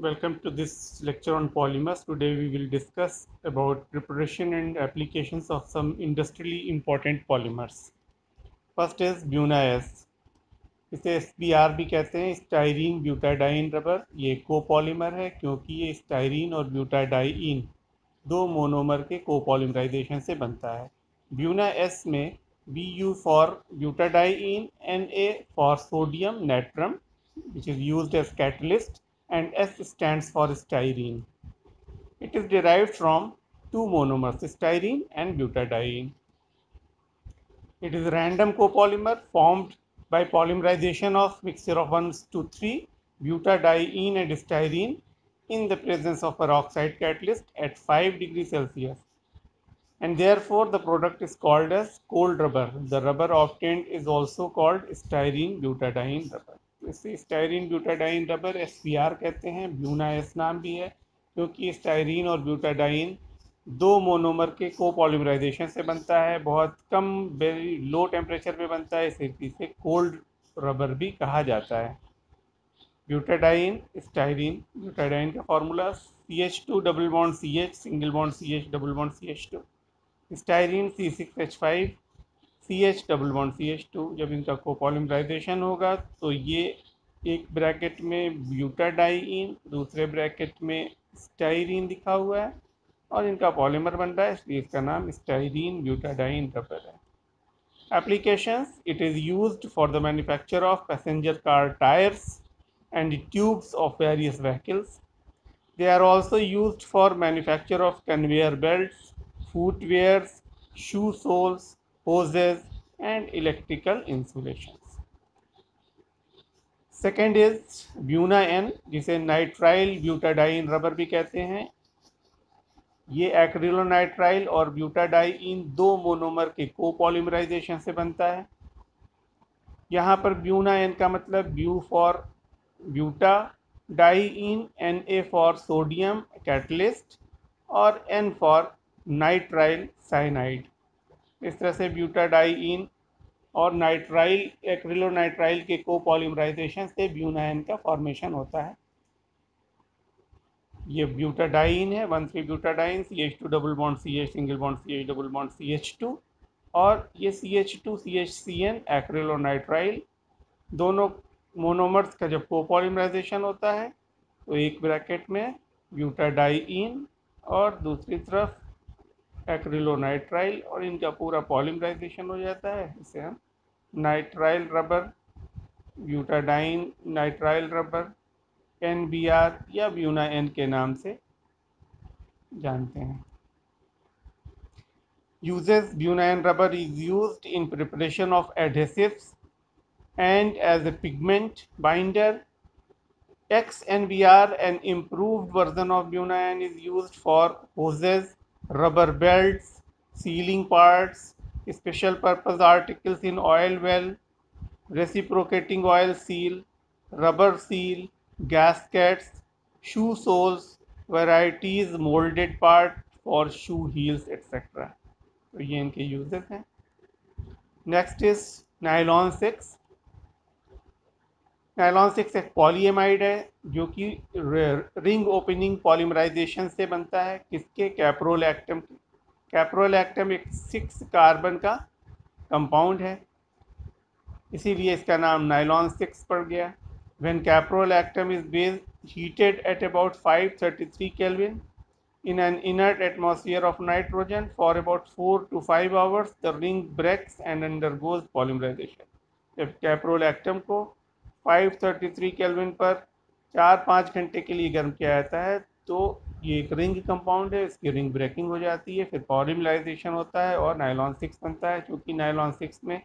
Welcome to this lecture on polymers. Today we will discuss about preparation and applications of some industrially important polymers. First is BUNA-S. इसे SBR भी कहते हैं, styrene butadiene rubber. ये copolymer है क्योंकि ये styrene और butadiene दो मोनोमर के कोपॉलीमराइजेशन से बनता है। BUNA-S में Bu for butadiene, Na for sodium nitrum which is used as catalyst, and S stands for styrene. It is derived from two monomers, styrene and butadiene. It is a random copolymer formed by polymerization of mixture of 1 to 3 butadiene and styrene in the presence of peroxide catalyst at 5 degrees Celsius. And therefore the product is called as cold rubber. The rubber obtained is also called styrene butadiene rubber. इसे styrene butadiene rubber SBR कहते हैं। BUNA-S नाम भी है क्योंकि styrene और butadiene दो monomer के कोपॉलीमराइजेशन से बनता है। बहुत कम वेरी लो टेम्परेचर पे बनता है, इसे कोल्ड रबर भी कहा जाता है। ब्यूटाडाइन स्टाइरीन ब्यूटाडाइन का formula CH2 double bond CH single bond CH double bond CH2, styrene C6H5 CH double bond CH2। जब इनका कोपॉलीमराइजेशन होगा तो ये एक ब्रैकेट में ब्यूटाडाइन, दूसरे ब्रैकेट में स्टाइरीन लिखा हुआ है और इनका पॉलीमर बन रहा है, इसलिए इसका नाम स्टाइरीन ब्यूटाडाइन रबर है। Applications: It is used for the manufacture of passenger car tires and tubes of various vehicles. They are also used for manufacture of conveyor belts, footwears, shoe soles, hoses and electrical insulations. Second is BUNA-N, जिसे nitrile butadiene rubber भी कहते हैं। ये acrylonitrile और butadiene दो monomer के कोपॉलीमराइजेशन से बनता है। यहाँ पर BUNA-N का मतलब bu for butadiene, Na for sodium catalyst और N फॉर नाइट्राइल साइनाइड। इस तरह से ब्यूटाडाइन और नाइट्राइल एक्रिलोनाइट्राइल के कोपॉलीमराइजेशन से BUNA-N का फॉर्मेशन होता है। ये ब्यूटाडाइन है, 1,3 butadiene, CH2 double bond CH single bond CH double bond CH2, और ये CH2 CHCN एक्रिलोनाइट्राइल। दोनों मोनोमर्स का जब कोपॉलीमराइजेशन होता है तो एक ब्रैकेट में ब्यूटाडाइन और दूसरी तरफ एक्रिलोनाइट्राइल, और इनका पूरा पॉलीमराइजेशन हो जाता है। इसे हम nitrile rubber, butadiene nitrile rubber, NBR या BUNA-N के नाम से जानते हैं। Uses: BUNA-N rubber is used in preparation of adhesives and as a pigment binder. XNBR, an improved version of BUNA-N, is used for hoses, rubber belts, sealing parts, special purpose articles in oil well, reciprocating oil seal, rubber seal, gaskets, shoe soles, varieties, molded part for shoe heels, etc. तो ये इनके uses हैं। Next is nylon 6। Nylon 6 एक polyamide है जो कि ring opening polymerisation से बनता है। किसके? कैप्रोलैक्टम। कैप्रोलैक्टम एक 6 कार्बन का कंपाउंड है, इसीलिए इसका नाम नायलॉन 6 पड़ गया। When caprolactam is base heated at about 533 kelvin in an inert atmosphere of nitrogen for about 4 to 5 hours, the ring breaks and undergoes polymerization. जब कैप्रोलैक्टम को 533 केल्विन पर 4-5 घंटे के लिए गर्म किया जाता है तो ये एक रिंग कंपाउंड है, इसकी रिंग ब्रेकिंग हो जाती है, फिर पॉलीमराइजेशन होता है और नायलॉन 6 बनता है। क्योंकि नायलॉन 6 में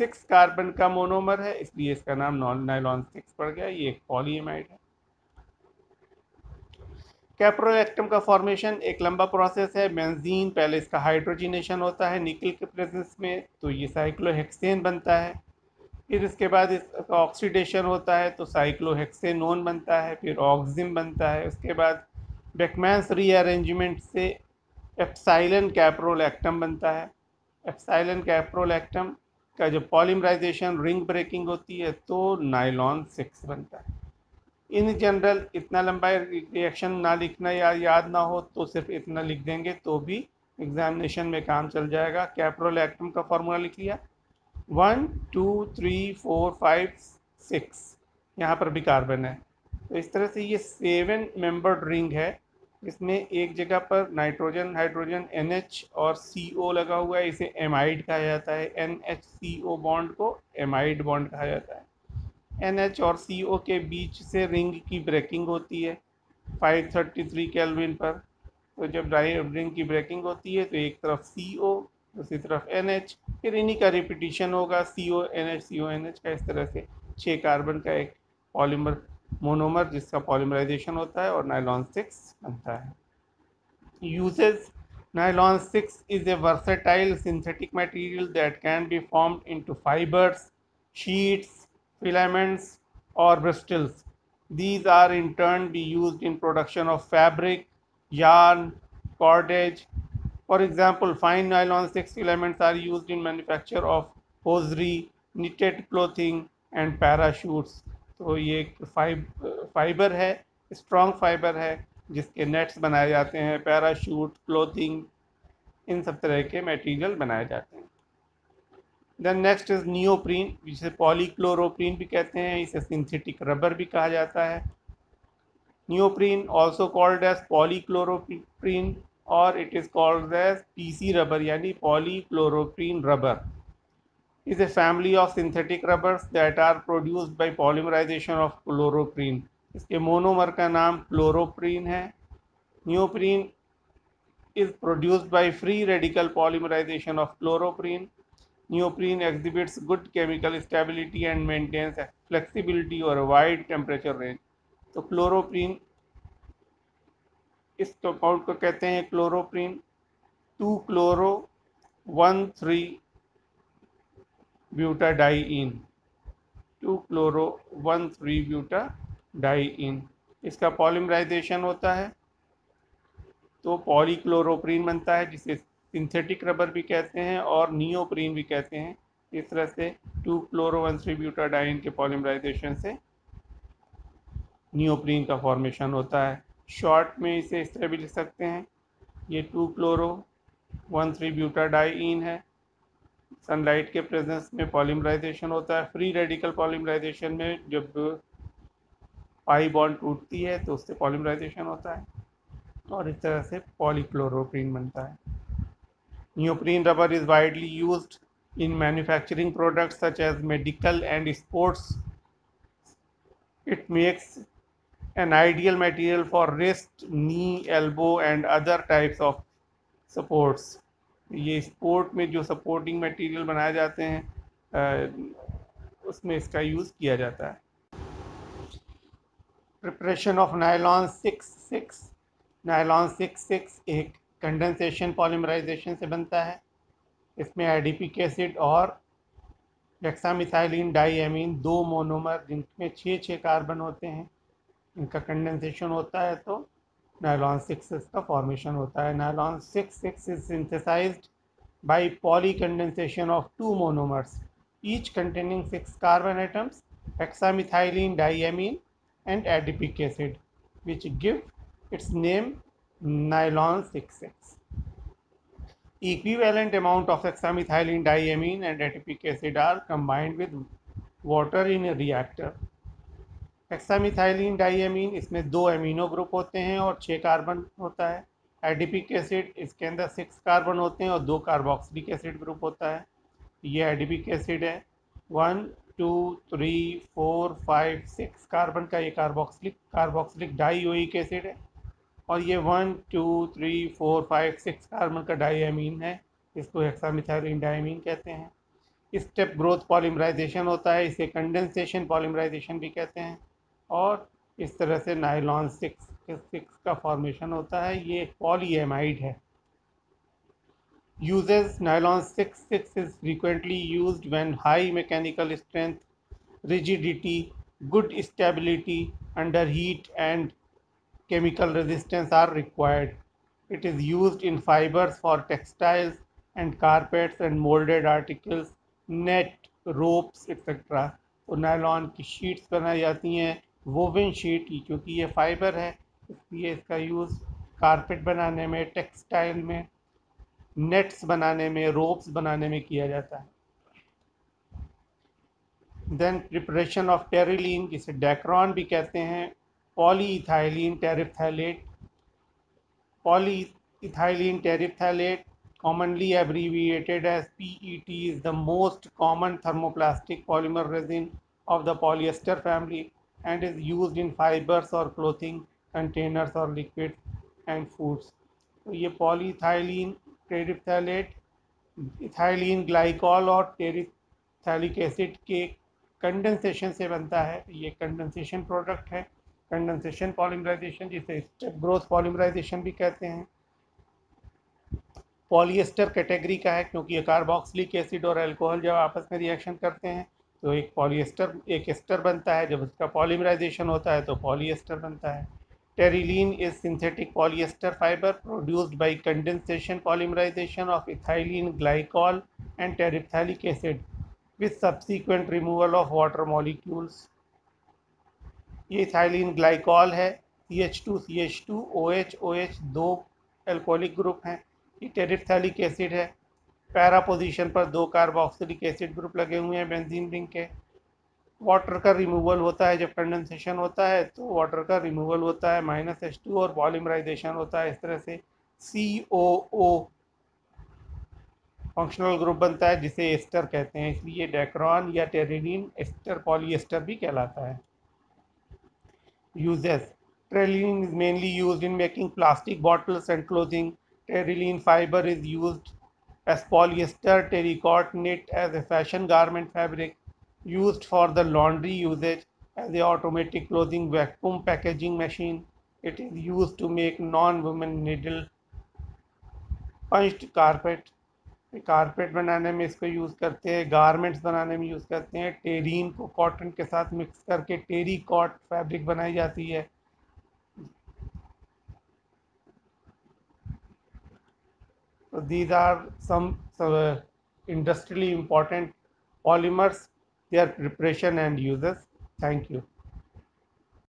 6 कार्बन का मोनोमर है, इसलिए इसका नाम नायलॉन 6 पड़ गया। ये एक पॉलीएमाइड है। कैप्रोलैक्टम का फॉर्मेशन एक लंबा प्रोसेस है। बेंजीन पहले इसका हाइड्रोजिनेशन होता है निकल के प्रेजेंस में, तो ये साइक्लोहेक्सेन बनता है। फिर इसके बाद इसका ऑक्सीडेशन होता है तो साइक्लोहेक्सेनोन बनता है, फिर ऑक्सिम बनता है। उसके बाद बेकमैन्स रीअरेंजमेंट से एप्सिलॉन कैप्रोलैक्टम बनता है। एप्सिलॉन कैप्रोलैक्टम का जब पॉलीमराइजेशन रिंग ब्रेकिंग होती है तो नायलॉन 6 बनता है। इन जनरल इतना लंबा रिएक्शन ना लिखना या याद ना हो तो सिर्फ इतना लिख देंगे तो भी एग्जामिनेशन में काम चल जाएगा। कैप्रोलैक्टम का फॉर्मूला लिख लिया, 1 2 3 4 5 6, यहाँ पर भी कार्बन है। तो इस तरह से ये 7 मेंबर्ड रिंग है, इसमें एक जगह पर नाइट्रोजन हाइड्रोजन NH और CO लगा हुआ है, इसे एमाइड कहा जाता है। NH CO बॉन्ड को एमाइड बॉन्ड कहा जाता है। NH और CO के बीच से रिंग की ब्रेकिंग होती है 533 केल्विन पर। तो जब रिंग की ब्रेकिंग होती है तो एक तरफ CO, दूसरी तरफ NH, फिर इन्हीं का रिपीटिशन होगा CO NH का। इस तरह से 6 कार्बन का एक पॉलीमर मोनोमर जिसका पॉलीमराइजेशन होता है और नायलॉन 6 बनता है। Uses: Nylon 6 is a versatile synthetic material that can be formed into fibers, sheets, filaments, or bristles. These are in turn be used in production of fabric, yarn, cordage. For example, fine nylon 6 filaments are used in manufacture of hosiery, knitted clothing and parachutes. तो ये एक fibre है, strong fibre है जिसके nets बनाए जाते हैं, parachute, clothing, इन सब तरह के मटेरियल बनाए जाते हैं। देन नेक्स्ट इज नियोप्रीन, जिसे पॉलीक्लोरोप्रीन भी कहते हैं, इसे सिंथेटिक रबर भी कहा जाता है। Neoprene also called as polychloroprene और it is called as PC rubber यानी polychloroprene rubber is a family of synthetic rubbers that are produced by polymerization of chloroprene. इसके मोनोमर का नाम क्लोरोप्रीन है। Neoprene is produced by free radical polymerization of chloroprene. Neoprene exhibits good chemical stability and maintains flexibility over a wide temperature range. तो chloroprene, इस compound को कहते हैं chloroprene. 2 chloro 1 3 ब्यूटाडाइइन, 2 chloro 1 3 ब्यूटाडाइइन। इसका पॉलीमराइजेशन होता है तो पॉलीक्लोरोप्रीन बनता है, जिसे सिंथेटिक रबर भी कहते हैं और नियोप्रीन भी कहते हैं। इस तरह से 2 क्लोरो 1 3 ब्यूटाडाइन के पॉलीमराइजेशन से नियोप्रीन का फॉर्मेशन होता है। शॉर्ट में इसे इस तरह भी लिख सकते हैं, ये 2 क्लोरो 1 3 ब्यूटाडाइन है। सनलाइट के प्रेजेंस में पॉलीमराइजेशन होता है। फ्री रेडिकल पॉलीमराइजेशन में जब पाई बॉन्ड टूटती है तो उससे पॉलीमराइजेशन होता है और इस तरह से पॉलीक्लोरोप्रीन बनता है। Neoprene rubber is widely used in manufacturing products such as medical and sports. It makes an ideal material for wrist, knee, elbow and other types of supports. ये स्पोर्ट में जो सपोर्टिंग मटेरियल बनाए जाते हैं उसमें इसका यूज़ किया जाता है। प्रिपरेशन ऑफ नायलॉन 6 नायलॉन 6 एक कंडेंसेशन पॉलीमराइजेशन से बनता है। इसमें एडिपिक एसिड और हेक्सामिथाइलिन डाईएमीन, 2 मोनोमर जिनमें 6 कार्बन होते हैं, इनका कंडेंसेशन होता है तो नायलॉन 6 का फॉर्मेशन होता है। Nylon 6 is synthesized by poly condensation of 2 monomers each containing 6 carbon atoms, hexamethylene diamine and adipic acid, which give its name nylon 6. Equivalent amount of hexamethylene diamine and adipic acid are combined with water in a reactor. Hexamethylene diamine, इसमें 2 amino group होते हैं और 6 carbon होता है। Adipic acid, इसके अंदर 6 carbon होते हैं और 2 कार्बोक्सिलिक एसिड ग्रुप होता है। ये एडिपिक एसिड है। 1 2 3 4 5 6 कार्बन का ये कार्बोक्सिलिक डाईओइक एसिड है और ये 1 2 3 4 5 6 कार्बन का डाईएमीन है, इसको हेक्सामिथाइलिन डाईएमीन कहते हैं। स्टेप ग्रोथ पॉलीमराइजेशन होता है, इसे कंडेंसेशन पॉलीमराइजेशन भी कहते हैं और इस तरह से नायलॉन 6 का फॉर्मेशन होता है। ये पॉलीएमाइड है। Uses: Nylon 6 is frequently used when high mechanical strength, rigidity, good stability under heat and chemical resistance are required. It is used in fibers for textiles and carpets and molded articles, net, ropes, etc. तो nylon की sheets बनाई जाती हैं, woven sheet, क्योंकि ये fibre है इसलिए इसका यूज़ कारपेट बनाने में, टेक्सटाइल में, नेट्स बनाने में, रोप्स बनाने में किया जाता है। देन प्रिपरेशन ऑफ टेरिलीन, जिसे डेक्रॉन भी कहते हैं, polyethylene टेरिफ्थैलेट, polyethylene terephthalate, commonly abbreviated as PET, is the most common thermoplastic polymer resin of the polyester family and is used in fibers or clothing, containers or liquids and foods. तो ये polyethylene terephthalate ethylene glycol और टेरिथैलिक acid के condensation से बनता है। ये condensation product है, condensation polymerisation, जिसे स्टेप ग्रोथ पॉलीमराइजेशन भी कहते हैं। पॉलीएस्टर कैटेगरी का है क्योंकि ये कार्बोक्सिलिक एसिड और अल्कोहल जब आपस में रिएक्शन करते हैं तो एक पॉलीएस्टर, एक एस्टर बनता है। जब उसका पॉलीमराइजेशन होता है तो पॉलीएस्टर बनता है। Terylene is synthetic polyester fibre produced by condensation polymerization of ethylene glycol and terephthalic acid with subsequent removal of water molecules। ये इथाइलिन ग्लाइकॉल है, CH2 OH OH दो एल्कोहलिक ग्रुप हैं। ये टेरिप्थैलिक एसिड है, para position पर दो carboxylic acid group लगे हुए हैं बेंजीन रिंग के। वाटर का रिमूवल होता है जब कंडेंसेशन होता है, तो वाटर का रिमूवल होता है -H2 और पॉलीमराइजेशन होता है इस तरह से COO फंक्शनल ग्रुप बनता है जिसे एस्टर कहते हैं। इसलिए डेक्रॉन या टेरिलीन एस्टर पॉलीएस्टर भी कहलाता है। Uses: Terylene is mainly used in making plastic bottles and clothing. Terylene fiber is used as polyester terracotta knit as a fashion garment fabric, used for the laundry usage as a automatic clothing vacuum packaging machine. It is used to make non-woven needle punched carpet. Carpet बनाने में इसको use करते हैं, garments बनाने में use करते हैं। Terrain को कॉटन के साथ मिक्स करके टेरी कॉट फैब्रिक बनाई जाती है। So these are some industrially important polymers, their preparation and uses. Thank you.